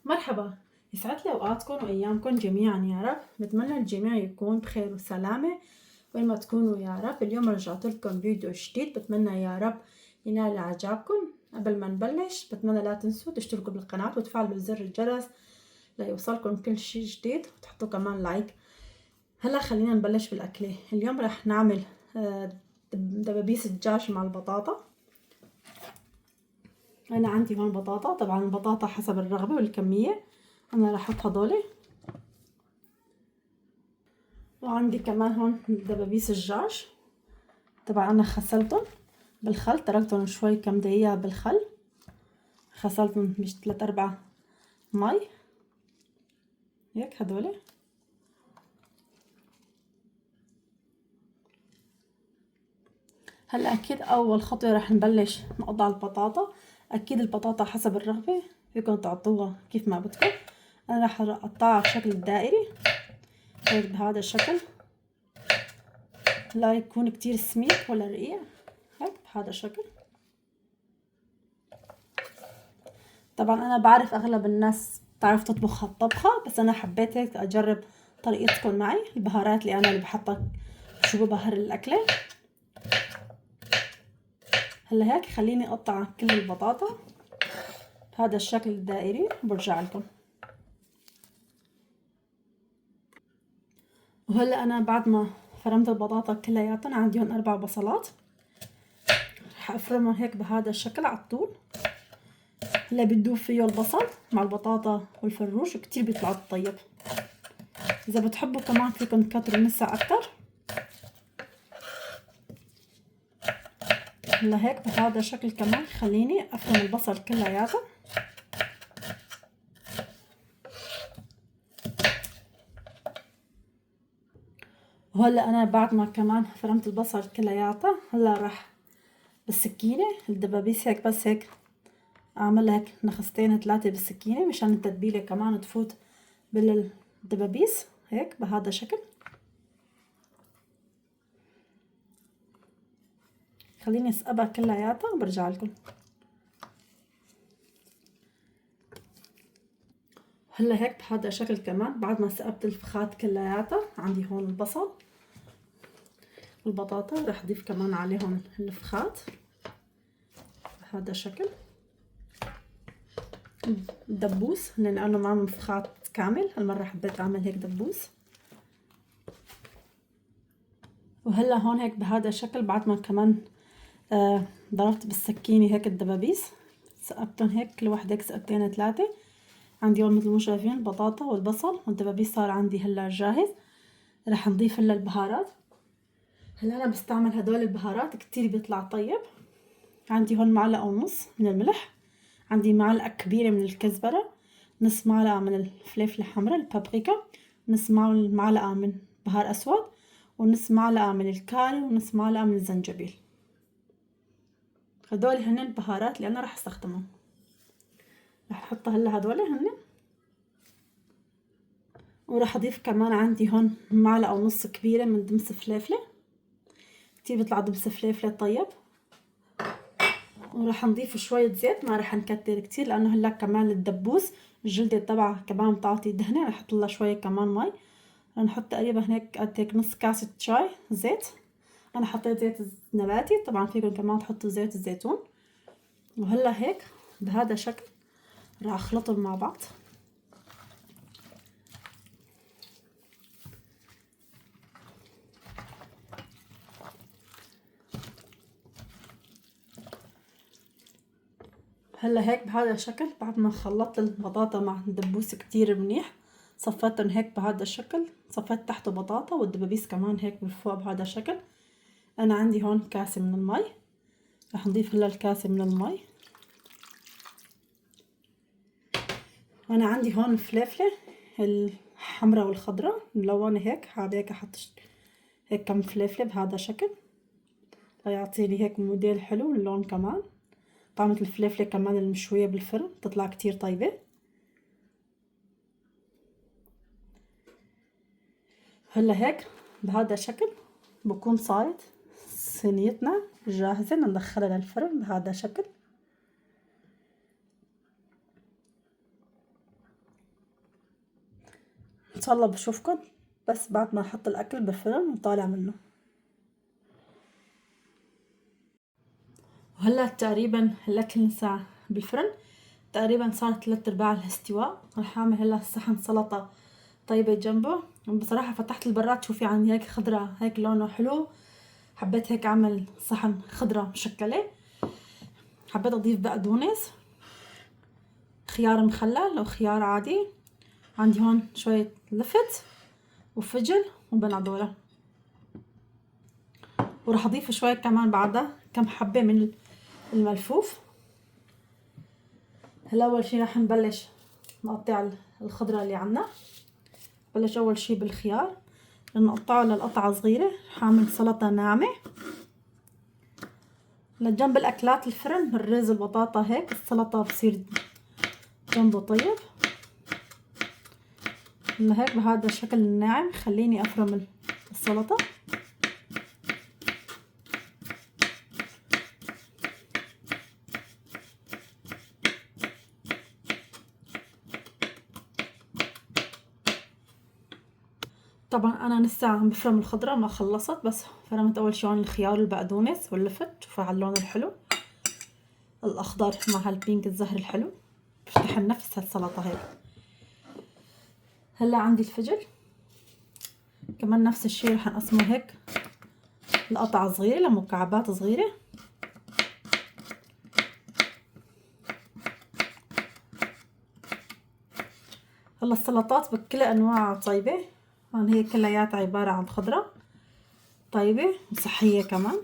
مرحبا، يسعد لي أوقاتكم وأيامكم جميعا يا رب. بتمنى الجميع يكون بخير وسلامة وين ما تكونوا يا رب. اليوم رجعت لكم فيديو جديد، بتمنى يا رب ينال إعجابكم. قبل ما نبلش بتمنى لا تنسوا تشتركوا بالقناة وتفعلوا زر الجرس ليوصلكم كل شي جديد، وتحطوا كمان لايك. هلا خلينا نبلش بالأكلة. اليوم رح نعمل دبابيس الدجاج مع البطاطا. أنا عندي هون بطاطا، طبعا البطاطا حسب الرغبة والكمية. أنا رح أحط هدولي، وعندي كمان هون دبابيس الدجاج. طبعا انا غسلتهم بالخل، تركتهم شوي كم دقيقة بالخل، غسلتهم مش 3/4 مي هيك هدول. هلا اكيد اول خطوة رح نبلش نقطع البطاطا. اكيد البطاطا حسب الرغبة فيكم تعطوها كيف ما بدكم. انا رح اقطعها بشكل دائري هيك بهذا الشكل، لا يكون كتير سميك ولا رقيق، هيك بهذا الشكل. طبعا انا بعرف اغلب الناس بتعرف تطبخ هالطبخة، بس انا حبيت هيك اجرب طريقتكم معي. البهارات اللي انا بحطها شو ببهر الاكلة. هلا هيك خليني اقطع كل البطاطا بهذا الشكل الدائري وبرجع لكم. وهلا انا بعد ما فرمت البطاطا كلياتهم، عندي هون 4 بصلات، رح افرمهم هيك بهذا الشكل على الطول. هلا بتدوب فيه البصل مع البطاطا والفروش وكتير بيطلع طيب. اذا بتحبوا كمان فيكم تكتروا نسا اكتر. هلا هيك بهذا الشكل كمان خليني افرم البصل كلياته. وهلا انا بعد ما كمان فرمت البصل كلياته، هلا راح بالسكينة الدبابيس هيك بس هيك اعملها هيك نخستين 3 بالسكينة مشان التتبيلة كمان تفوت بالدبابيس هيك بهذا الشكل. خليني اسقبها كلياتها وبرجع لكم. هلا هيك بهذا الشكل كمان بعد ما سقبت الفخات كلياتها، عندي هون البصل والبطاطا، رح اضيف كمان عليهم الفخات بهذا الشكل. دبوس لان انا ما عامل فخات كامل، هالمرة حبيت اعمل هيك دبوس. وهلا هون هيك بهذا الشكل بعد ما كمان ضربت بالسكينة هيك الدبابيس، سقبتهم هيك كل وحدة هيك سقبتين 3. عندي هون مثل ما شايفين البطاطا والبصل والدبابيس صار عندي هلا جاهز. رح نضيف هلا البهارات. هلا انا بستعمل هدول البهارات كتير بيطلع طيب. عندي هون معلقة ونص من الملح، عندي معلقة كبيرة من الكزبرة، نص معلقة من الفلفل الحمراء البابريكا، نص معلقة من بهار اسود، ونص معلقة من الكاري، ونص معلقة من الزنجبيل. هدول هن البهارات اللي انا رح استخدمهم. رح احط هلا هدول هن، وراح اضيف كمان عندي هون معلقة ونص كبيرة من دمس فليفلة، كتير بيطلع دمس فليفلة طيب. وراح نضيف شوية زيت، ما راح نكتر كتير لانه هلا كمان الدبوس الجلدة تبعها كمان بتعطي دهنة. راح احط لها شوية كمان مي، راح نحط تقريبا هيك قد هيك نص كاسة شاي زيت. انا حطيت زيت نباتي، طبعا فيكم كمان تحطوا زيت الزيتون. وهلا هيك بهذا الشكل راح اخلطهم مع بعض. هلا هيك بهذا الشكل بعد ما خلطت البطاطا مع الدبوس كتير منيح، صفيتهم هيك بهذا الشكل، صفيت تحته بطاطا والدبابيس كمان هيك بالفوق بهذا الشكل. انا عندي هون كاسة من المي، رح نضيف هلا الكاسة من المي. وانا عندي هون فليفلة الحمراء والخضراء ملونة هيك، حابة هيك احط هيك كم فليفلة بهذا الشكل ليعطيني هيك موديل حلو. اللون كمان طعمة الفليفلة كمان المشوية بالفرن تطلع كتير طيبة. هلا هيك بهذا الشكل بكون صارت صينيتنا جاهزة ندخلها للفرن بهذا الشكل. شاء الله بشوفكم بس بعد ما احط الاكل بالفرن وطالع منه. وهلا تقريبا الاكل ساعة بالفرن، تقريبا صار 3/4 الاستواء. رح اعمل هلا صحن سلطة طيبة جنبه. بصراحة فتحت البراد شوفي عندي هيك خضرة هيك لونه حلو، حبيت هيك اعمل صحن خضرة مشكلة. حبيت اضيف بقدونس، خيار مخلل او خيار عادي، عندي هون شوية لفت وفجل وبندورة، وراح اضيف شوية كمان بعدها كم حبة من الملفوف. هلا اول شي راح نبلش نقطع الخضرة اللي عنا. بلش اول شي بالخيار نقطعه للقطعة صغيرة. رح اعمل سلطة ناعمة لجنب الاكلات الفرن، الرز البطاطا هيك السلطة بصير جنبه طيب. هيك بهذا الشكل الناعم خليني افرم السلطة. طبعا انا لسه عم بفرم الخضرة ما خلصت، بس فرمت اول شي هون الخيار والبقدونس واللفت. شوفوا على اللون الحلو الاخضر مع هالبينك الزهر الحلو، بفتح نفس هالسلطة هيك. هلا عندي الفجل كمان نفس الشي رح نقسمه هيك لقطع صغيرة لمكعبات صغيرة. هلا السلطات بكل انواعها طيبة، هون هي كلياتها عبارة عن خضرة طيبة وصحية كمان.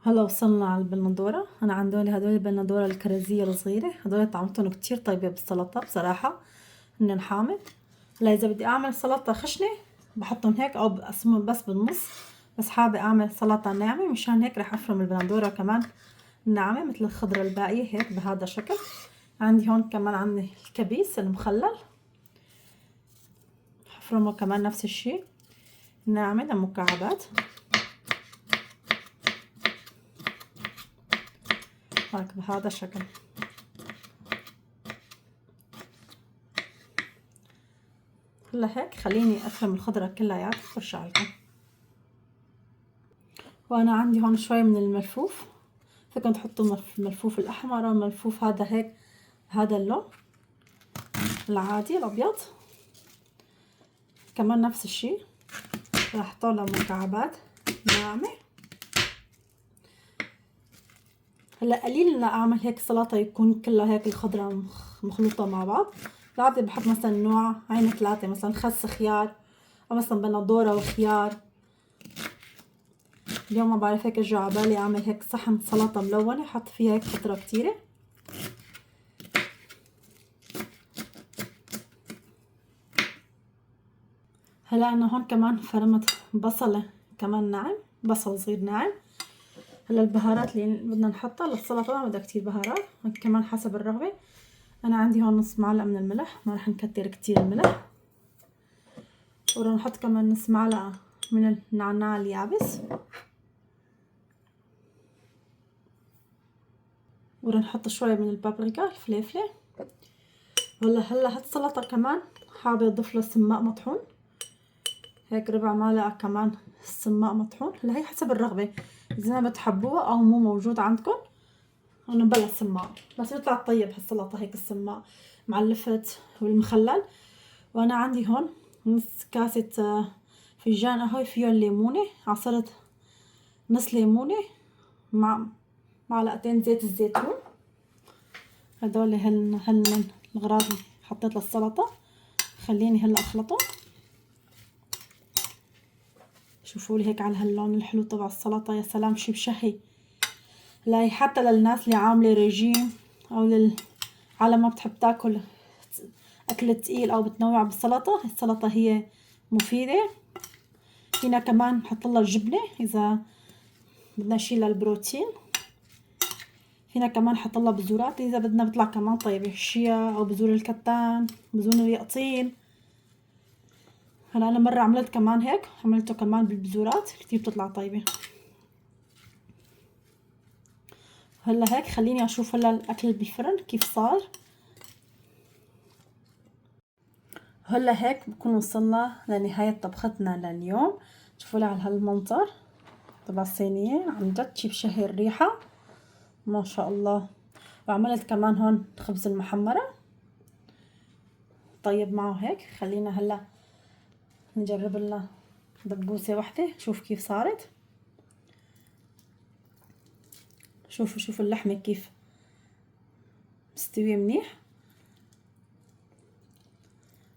هلا وصلنا على البندورة. انا عندي هدول البندورة الكرزية الصغيرة، هدول طعمتهم كتير طيبة بالسلطة بصراحة، هن حامض. هلا اذا بدي اعمل سلطة خشنة بحطهم هيك او بقسمهم بس بالنص، بس حابة اعمل سلطة ناعمة مشان هيك رح افرم البندورة كمان ناعمة مثل الخضرة الباقية هيك بهذا الشكل. عندي هون كمان عندي الكبيس المخلل، حفرمه كمان نفس الشي ناعمة لمكعبات هيك بهذا الشكل. هلا هيك خليني افرم الخضرة كلياتها وارجع لكم. وانا عندي هون شوي من الملفوف، فيكم تحطوا الملفوف الاحمر او الملفوف هذا هيك هذا اللون العادي الابيض. كمان نفس الشي راح طالع مكعبات ناعمة. هلا قليل ان اعمل هيك سلطة يكون كلها هيك الخضرة مخلوطة مع بعض. بعد بحط مثلا نوع عين 3 مثلا خس خيار او مثلا بندورة وخيار. اليوم ما بعرف هيك اجى على بالي اعمل هيك صحن سلطة ملونة حط فيها هيك خضرة كتيرة. هلا انا هون كمان فرمت بصلة كمان ناعم، بصل صغير ناعم. هلا البهارات اللي بدنا نحطها للسلطة ما بدها كتير بهارات، كمان حسب الرغبة. انا عندي هون نص معلقة من الملح، ما رح نكتر كتير الملح. ورح نحط كمان نص معلقة من النعناع اليابس، ورح نحط شوية من البابريكا الفليفلة. هلا هالسلطة كمان حابة اضيف له سماق مطحون هيك ربع معلقة كمان سماق مطحون. هلا هي حسب الرغبة، اذا ما بتحبوها او مو موجود عندكم انا بلا سماق، بس بيطلع طيب هالسلطة هيك السماق مع اللفت والمخلل. وانا عندي هون نص كاسة فنجان قهوة فيه الليمونة، عصرت نص ليمونة مع معلقتين زيت الزيتون. هدول هن الغراض اللي حطيت للسلطة. خليني هلا اخلطهم. شوفوا لي هيك على هاللون الحلو تبع السلطة، يا سلام شي بشهي. لا حتى للناس اللي عاملة ريجيم او على ما بتحب تاكل اكل تقيل او بتنوع بالسلطة، السلطة هي مفيدة. فينا كمان نحط لها جبنة اذا بدنا شي للبروتين. فينا كمان نحط لها بذورات اذا بدنا بيطلع كمان طيبة، شيا او بذور الكتان بذور اليقطين. هلا انا مرة عملت كمان هيك، عملته كمان بالبذورات كتير بتطلع طيبة. هلا هيك خليني اشوف هلا الاكل بالفرن كيف صار. هلا هيك بكون وصلنا لنهاية طبختنا لليوم. شوفوا لي على هالمنظر تبع الصينية، عن جد شي بشهي الريحة ما شاء الله. وعملت كمان هون خبز المحمرة. طيب معه هيك خلينا هلا نجرب لنا دبوسة واحدة شوف كيف صارت. شوفوا اللحمة كيف مستوية منيح،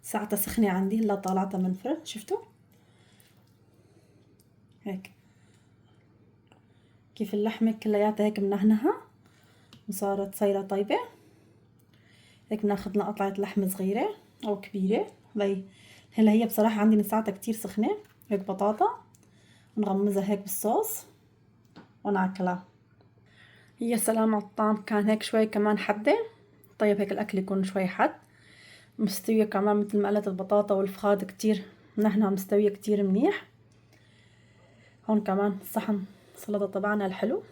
ساعتها سخنة عندي هلا طالعتها من الفرن. شفتوا هيك كيف اللحمة كلياتها هيك منهنها وصارت صايرة طيبة. هيك بناخد لنا قطعة لحمة صغيرة او كبيرة. هلا هي بصراحة عندي لساعتها كتير سخنة. هيك بطاطا ونغمزها هيك بالصوص وناكلها. يا سلام على الطعم، كان هيك شوي كمان حدة. طيب هيك الاكل يكون شوي حد مستوية كمان مثل ما قلت البطاطا والفخاد كتير نحنها مستوية كتير منيح. هون كمان صحن سلطة تبعنا الحلو.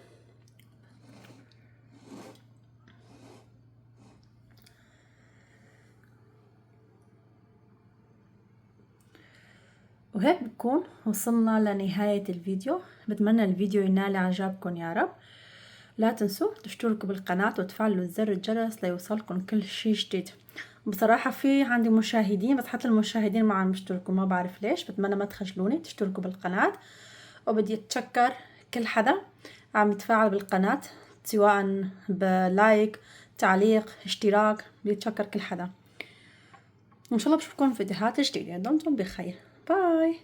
وهيك بكون وصلنا لنهاية الفيديو. بتمنى الفيديو ينال اعجابكم يا رب. لا تنسوا تشتركوا بالقناة وتفعلوا زر الجرس ليوصلكم كل شي جديد. بصراحة في عندي مشاهدين بس حتى المشاهدين ما عم يشتركوا، ما بعرف ليش. بتمنى ما تخجلوني تشتركوا بالقناة. وبدي اتشكر كل حدا عم يتفاعل بالقناة سواء بلايك تعليق اشتراك. بدي اتشكر كل حدا. وان شاء الله بشوفكم في فيديوهات جديدة. دمتم بخير. باي.